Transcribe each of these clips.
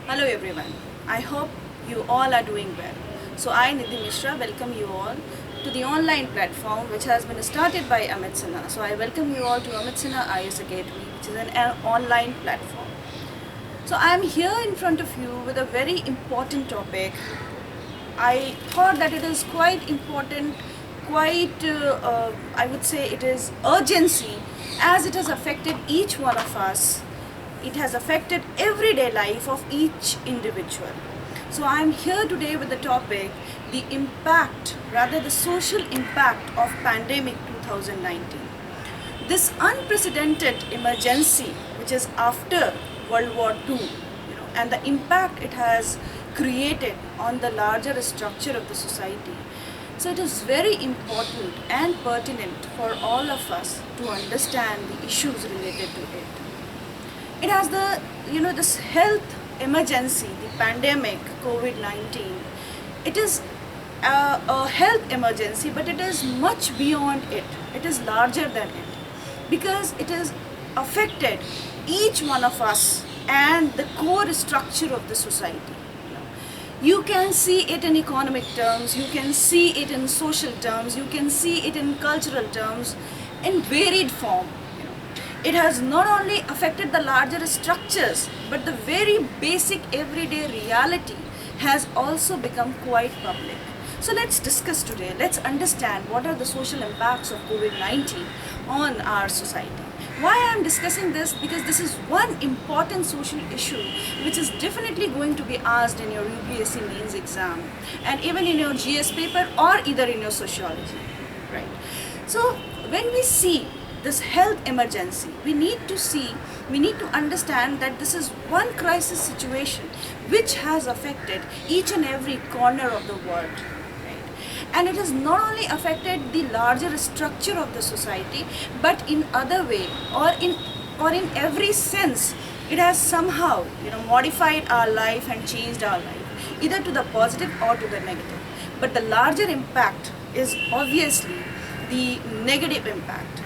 Hello everyone. I hope you all are doing well. So I, Nidhi Mishra, welcome you all to the online platform which has been started by Amit Sinha. So I welcome you all to Amit Sinha IS Academy, which is an online platform. So I am here in front of you with a very important topic. I thought that it is quite important, I would say it is urgency, as it has affected each one of us. It has affected everyday life of each individual. So I am here today with the topic, the impact, rather the social impact of pandemic 2019. This unprecedented emergency, which is after World War II, and the impact it has created on the larger structure of the society. So it is very important and pertinent for all of us to understand the issues related to it. It has this health emergency, the pandemic COVID-19. It is a health emergency, but it is much beyond it. It is larger than it because it has affected each one of us and the core structure of the society. You can see it in economic terms, you can see it in social terms, you can see it in cultural terms, in varied form. It has not only affected the larger structures, but the very basic everyday reality has also become quite public. So let's discuss today, let's understand what are the social impacts of COVID-19 on our society. Why I am discussing this? Because this is one important social issue which is definitely going to be asked in your UPSC mains exam and even in your GS paper or either in your sociology, right? So when we see this health emergency, we need to understand that this is one crisis situation which has affected each and every corner of the world. And it has not only affected the larger structure of the society, but in other way or in every sense, it has somehow modified our life and changed our life, either to the positive or to the negative. But the larger impact is obviously the negative impact,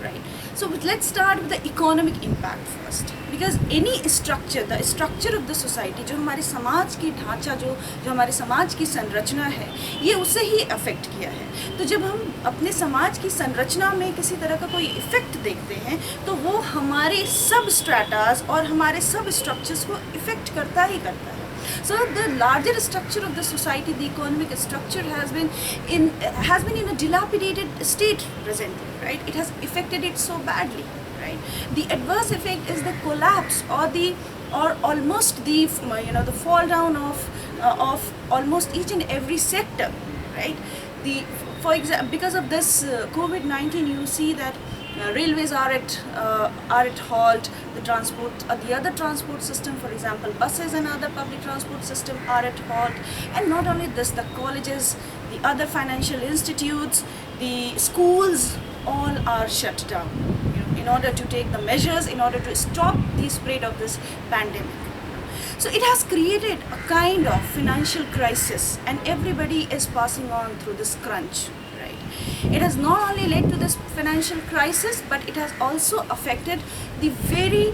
right? So let's start with the economic impact first, because any structure, the structure of the society, जो हमारे समाज की ढांचा, जो हमारे समाज की संरचना है, ये उसे ही अफेक्ट किया है. तो जब हम अपने समाज की संरचना में किसी तरह का कोई इफेक्ट देखते हैं, तो वो हमारे सब स्ट्रेटास और हमारे सब स्ट्रक्चर्स को इफेक्ट करता ही करता है. So the larger structure of the society, the economic structure has been in a dilapidated state presently, right? It has affected it so badly, right? The adverse effect is the collapse or almost the fall down of almost each and every sector, right? For example, because of this COVID-19, you see that railways are at halt. The other transport system, for example, buses and other public transport system are at halt. And not only this, the colleges, the other financial institutes, the schools, all are shut down. In order to take the measures, in order to stop the spread of this pandemic. So it has created a kind of financial crisis, and everybody is passing on through this crunch. It has not only led to this financial crisis, but it has also affected the very,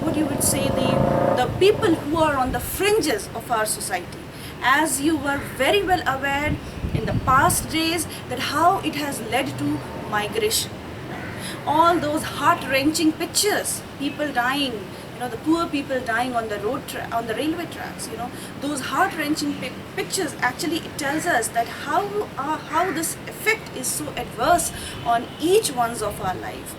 what you would say, the people who are on the fringes of our society. As you were very well aware in the past days that how it has led to migration. All those heart-wrenching pictures, people dying, the poor people dying on the on the railway tracks, those heart-wrenching pictures, actually it tells us that how this effect is so adverse on each one's of our life.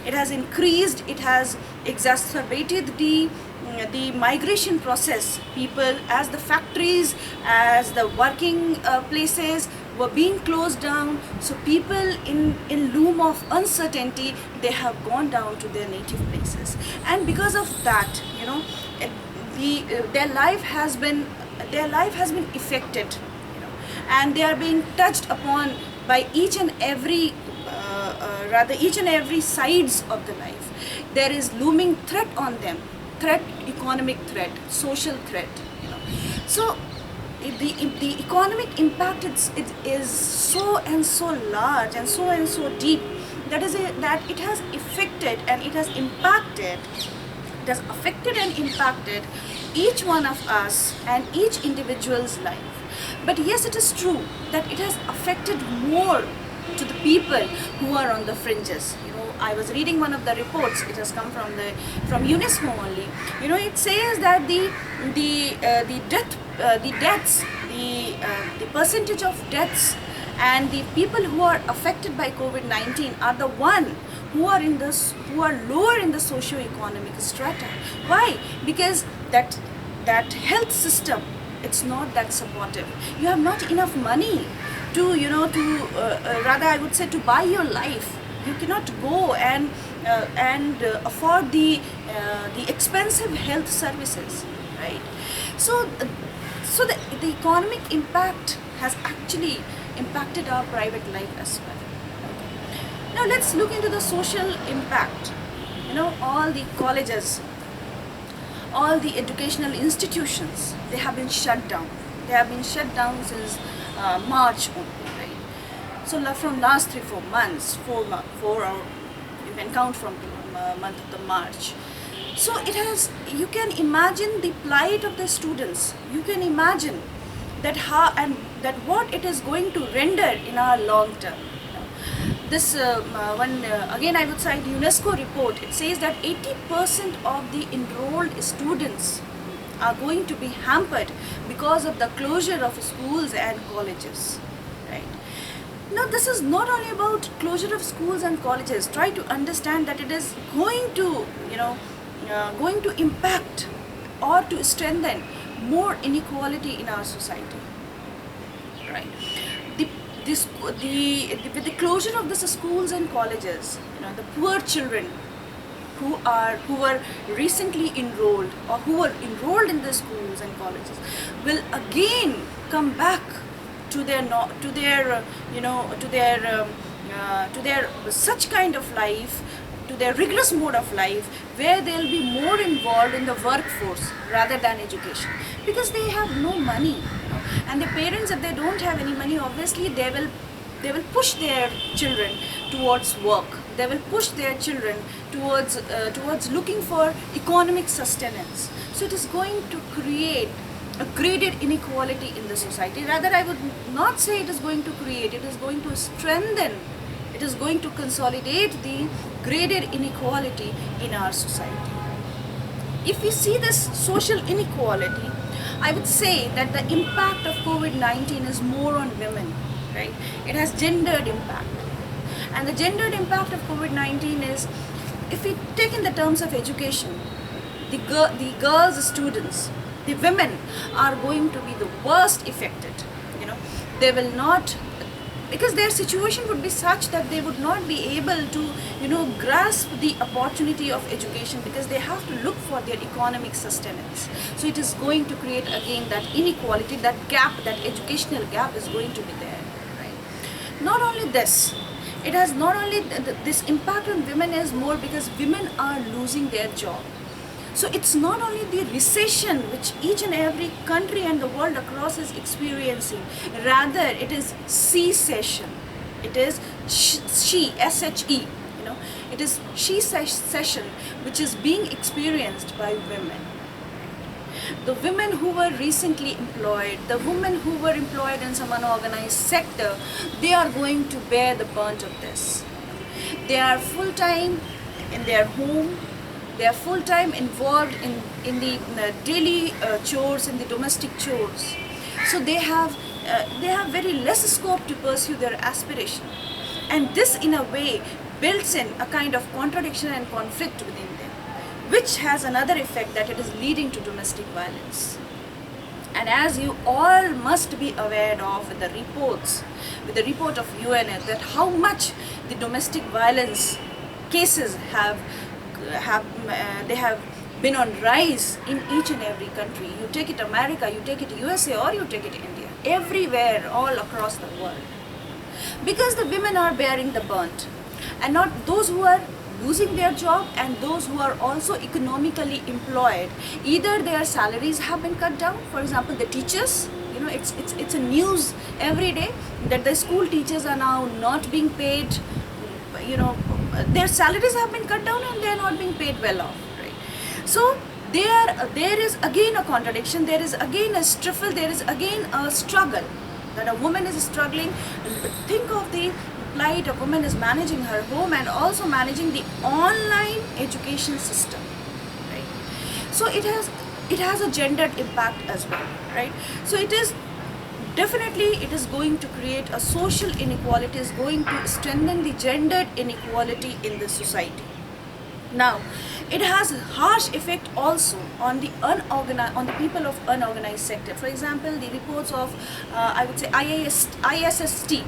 It has increased, it has exacerbated the migration process. People, as the factories, as the working places were being closed down, so people in loom of uncertainty, they have gone down to their native places, and because of that, their life has been affected, and they are being touched upon by each and every sides of the life. There is looming threat on them, economic threat, social threat. So the economic impact is so and so large and so deep that it has affected and it has impacted It has affected and impacted each one of us and each individual's life. But yes, it is true that it has affected more to the people who are on the fringes. I was reading one of the reports. It has come from UNESCO only. It says that the percentage of deaths and the people who are affected by COVID-19 are the one who are lower in the socio-economic strata. Why? Because that health system, it's not that supportive. You have not enough money to rather I would say to buy your life. You cannot go and afford the expensive health services, right? So the economic impact has actually impacted our private life as well. Okay. Now let's look into the social impact. All the colleges, all the educational institutions, they have been shut down. They have been shut down since March only, right? So from last 3-4 months, you can count from the month of the March. So you can imagine the plight of the students. You can imagine that what it is going to render in our long term. This again I would cite UNESCO report. It says that 80% of the enrolled students are going to be hampered because of the closure of schools and colleges, right? Now this is not only about closure of schools and colleges. Try to understand that it is going to impact or to strengthen more inequality in our society, right? With the closure of these schools and colleges, the poor children who were recently enrolled or who were enrolled in the schools and colleges will again come back to their such kind of life, to their rigorous mode of life, where they'll be more involved in the workforce rather than education, because they have no money. And the parents, if they don't have any money, obviously they will push their children towards work. They will push their children towards looking for economic sustenance. So it is going to create a graded inequality in the society. Rather, I would not say it is going to create, it is going to strengthen, it is going to consolidate the graded inequality in our society. If we see this social inequality, I would say that the impact of COVID-19 is more on women, right? It has gendered impact. And the gendered impact of COVID-19 is, if we take in the terms of education, the girls, students, the women are going to be the worst affected. They will not, because their situation would be such that they would not be able to grasp the opportunity of education, because they have to look for their economic sustenance. So it is going to create again that inequality, that gap, that educational gap is going to be there, right? Not only this, it has not only this impact on women is more because women are losing their job. So it's not only the recession which each and every country and the world across is experiencing, rather it is secession. It is S-H-E, it is she-cession which is being experienced by women. The women who were recently employed, the women who were employed in some unorganized sector, they are going to bear the brunt of this. They are full-time in their home. They are full-time involved in the daily chores, in the domestic chores. So they have very less scope to pursue their aspiration. And this in a way builds in a kind of contradiction and conflict within them, which has another effect, that it is leading to domestic violence. And as you all must be aware of with the report of UN, that how much the domestic violence cases have been on rise in each and every country. You take it America, you take it USA, or you take it India. Everywhere, all across the world. Because the women are bearing the brunt, and not those who are losing their job and those who are also economically employed. Either their salaries have been cut down. For example, the teachers, it's a news every day that the school teachers are now not being paid, their salaries have been cut down and they are not being paid well off, right? So there is again a contradiction, there is again a struggle, there is again a struggle that a woman is struggling. Think of the plight, a woman is managing her home and also managing the online education system, right? So it has a gendered impact as well, right? So it is definitely, it is going to create a social inequality, is going to strengthen the gendered inequality in the society. Now, it has a harsh effect also on the on the people of unorganized sector. For example, the reports of I would say ISST,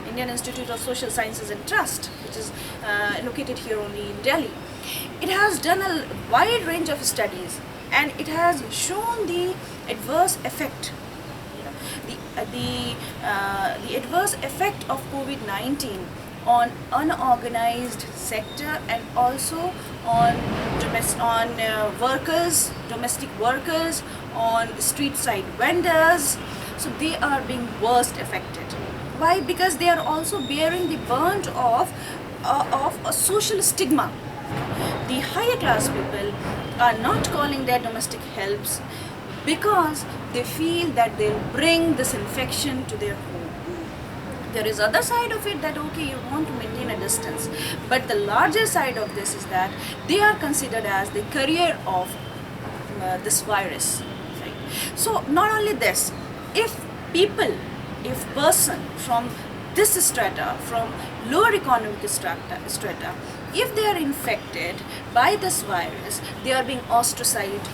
Indian Institute of Social Sciences and Trust, which is located here only in Delhi. It has done a wide range of studies, and it has shown the adverse effect, the adverse effect of COVID-19 on unorganized sector and also on workers, domestic workers, on street side vendors. So they are being worst affected. Why? Because they are also bearing the brunt of a social stigma. The higher class people are not calling their domestic helps because they feel that they'll bring this infection to their home. There is other side of it, that okay, you want to maintain a distance, but the larger side of this is that they are considered as the carrier of this virus, right? So not only this, if person from this strata, from lower economic strata, if they are infected by this virus, they are being ostracized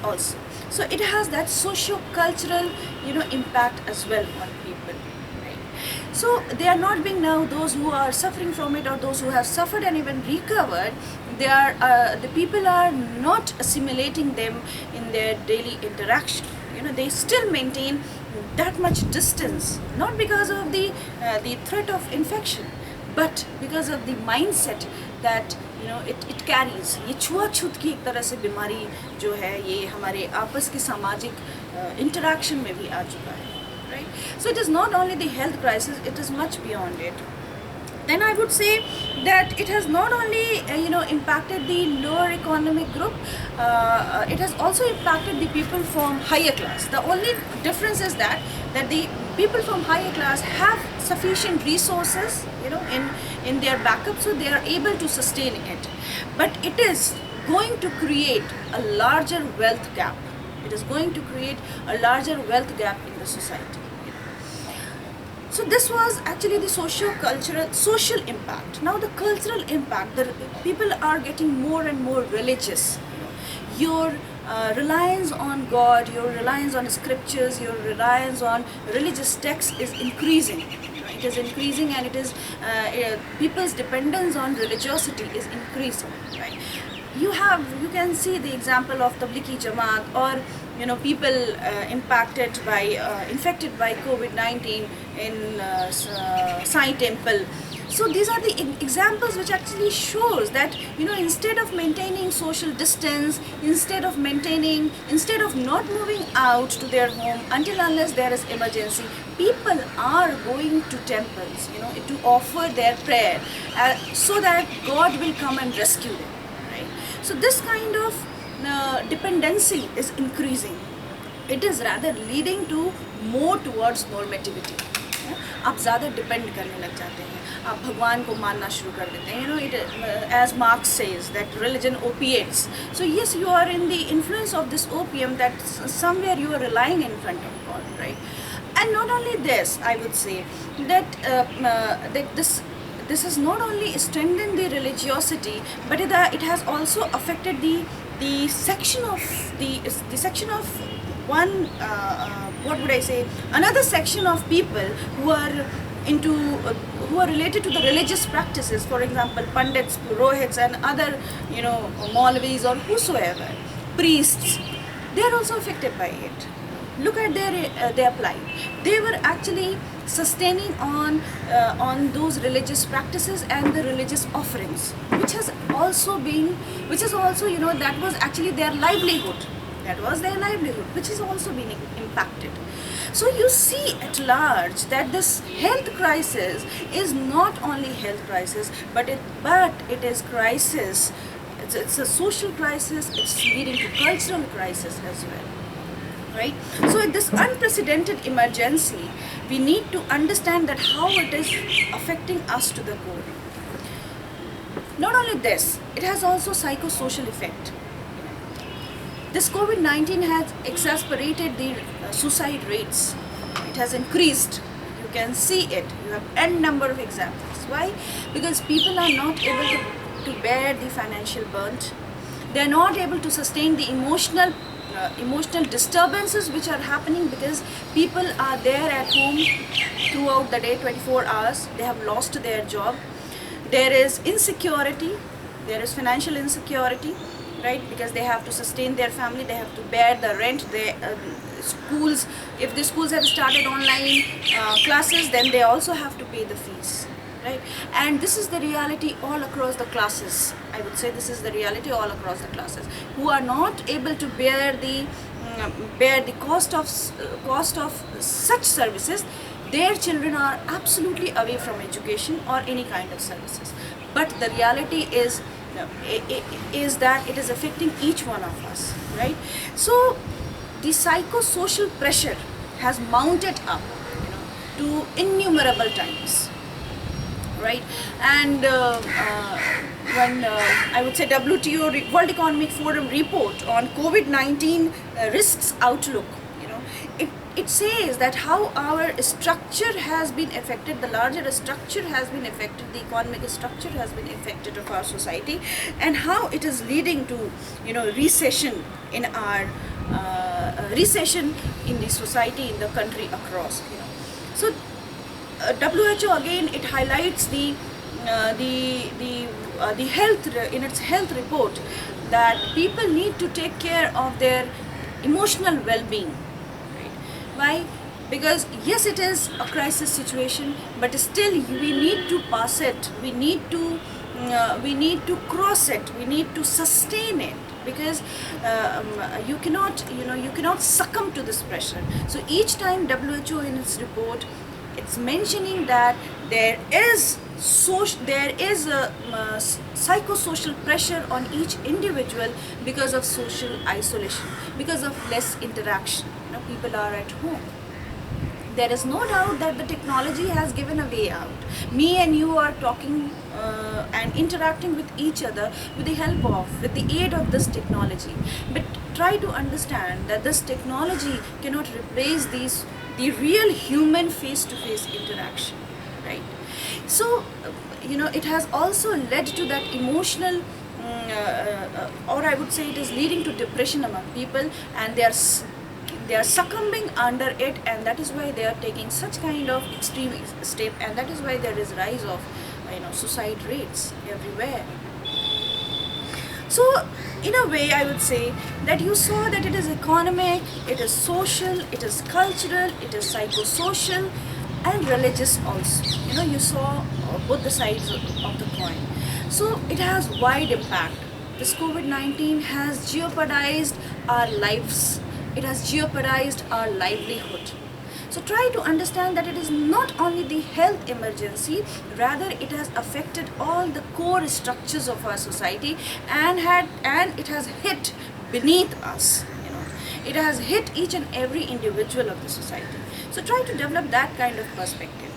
also. So it has that socio-cultural, impact as well on people. So they are not being now those who are suffering from it or those who have suffered and even recovered. They are the people are not assimilating them in their daily interaction. They still maintain that much distance, not because of the threat of infection, but because of the mindset that it carries. ये छुआछूत की एक तरह से बीमारी जो है, ये हमारे आपस के सामाजिक इंटरेक्शन में भी आ चुका है. Right? So it is not only the health crisis, it is much beyond it. Then I would say that it has not only impacted the lower economic group, it has also impacted the people from higher class. The only difference is that the people from higher class have sufficient resources in their backup, so they are able to sustain it. But it is going to create a larger wealth gap. It is going to create a larger wealth gap in the society. So this was actually the social impact. Now the cultural impact, the people are getting more and more religious. Your reliance on God, your reliance on scriptures, your reliance on religious texts is increasing. It is increasing, and it is people's dependence on religiosity is increasing. Right? You can see the example of Tablighi Jamaat, or people infected by COVID-19 in Sai Temple. So these are the examples which actually shows that instead of maintaining social distance, instead of not moving out to their home until unless there is emergency, people are going to temples to offer their prayer so that God will come and rescue them. So this kind of dependency is increasing. It is rather leading to more towards normativity. आप ज़्यादा depend करने लग जाते हैं, आप भगवान को मानना शुरू कर देते हैं. As Marx says, that religion opiates. So yes, you are in the influence of this opium, that somewhere you are relying in front of God, right? And not only this, I would say that this has not only strengthened the religiosity, but it has also affected the section of one another section of people who are related to the religious practices. For example, pandits, purohits, and other Maulvis or whosoever, priests, they are also affected by it. Look at their plight. They were actually sustaining on those religious practices and the religious offerings, which has also that was actually their livelihood. That was their livelihood, which is also being impacted. So you see at large that this health crisis is not only health crisis, but it is crisis. it's a social crisis, it's leading to cultural crisis as well, right? So in this unprecedented emergency, we need to understand that how it is affecting us to the core. Not only this, it has also psychosocial effect. This COVID-19 has exacerbated the suicide rates. It has increased. You can see it. You have n number of examples. Why? Because people are not able to bear the financial burden. They are not able to sustain the emotional disturbances which are happening, because people are there at home throughout the day, 24 hours. They have lost their job. There is insecurity. There is financial insecurity, right? Because they have to sustain their family, they have to bear the rent. Schools, if the schools have started online classes, then they also have to pay the fees, right? And this is the reality all across the classes. I would say this is the reality all across the classes, who are not able to bear the cost of such services. Their children are absolutely away from education or any kind of services. But the reality is that it is affecting each one of us, right? So the psychosocial pressure has mounted up, to innumerable times, right? And when I would say WTO, World Economic Forum report on COVID-19 risks outlook, it says that how our structure has been affected, the larger structure has been affected, the economic structure has been affected of our society, and how it is leading to recession in our recession in the society, in the country across. So WHO again, it highlights the health in its health report, that people need to take care of their emotional well-being. Why? Because yes, it is a crisis situation, but still we need to pass it. We need to cross it. We need to sustain it, because you cannot succumb to this pressure. So each time WHO in its report, it's mentioning that there is a psychosocial pressure on each individual because of social isolation, because of less interaction. People are at home. There is no doubt that the technology has given a way out. Me and you are talking and interacting with each other with the aid of this technology. But try to understand that this technology cannot replace the real human face-to-face interaction, right? So, it has also led to that emotional, or I would say it is leading to depression among people, and they are succumbing under it, and that is why they are taking such kind of extreme step, and that is why there is rise of suicide rates everywhere. So in a way, I would say that you saw that it is economic, it is social, it is cultural, it is psychosocial, and religious also. You saw both the sides of the coin. So it has wide impact. This COVID-19 has jeopardized our lives. It has jeopardized our livelihood. So try to understand that it is not only the health emergency, rather it has affected all the core structures of our society, and it has hit beneath us. It has hit each and every individual of the society. So try to develop that kind of perspective,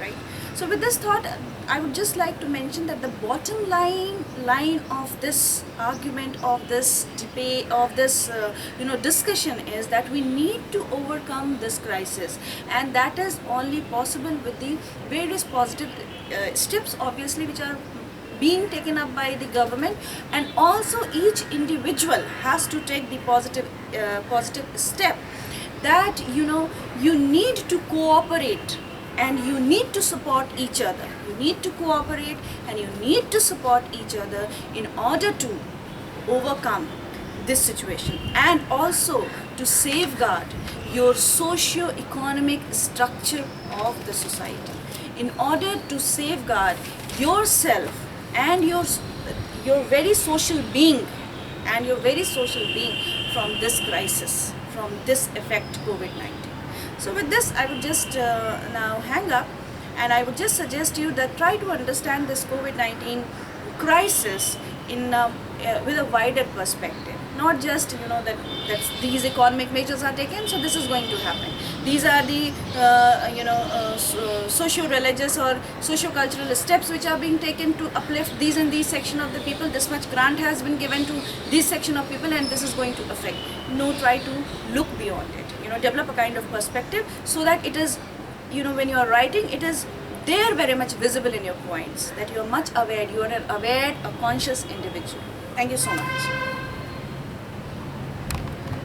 right? So with this thought, I would just like to mention that the bottom line of this argument, of this debate, of this discussion is that we need to overcome this crisis, and that is only possible with the various positive steps, obviously, which are being taken up by the government, and also each individual has to take the positive step, that you need to cooperate and you need to support each other. You need to cooperate and you need to support each other in order to overcome this situation, and also to safeguard your socio-economic structure of the society, in order to safeguard yourself and your very social being from this crisis, from this effect, COVID-19. So with this, I would just now hang up, and I would just suggest you that try to understand this COVID-19 crisis in with a wider perspective, not just that these economic measures are taken, so this is going to happen. These are the socio-religious or socio-cultural steps which are being taken to uplift these and these section of the people. This much grant has been given to this section of people, and this is going to affect. No, try to look beyond it. Develop a kind of perspective so that it is, when you are writing, it is there very much visible in your points, that you are much aware, you are an aware, a conscious individual. Thank you so much.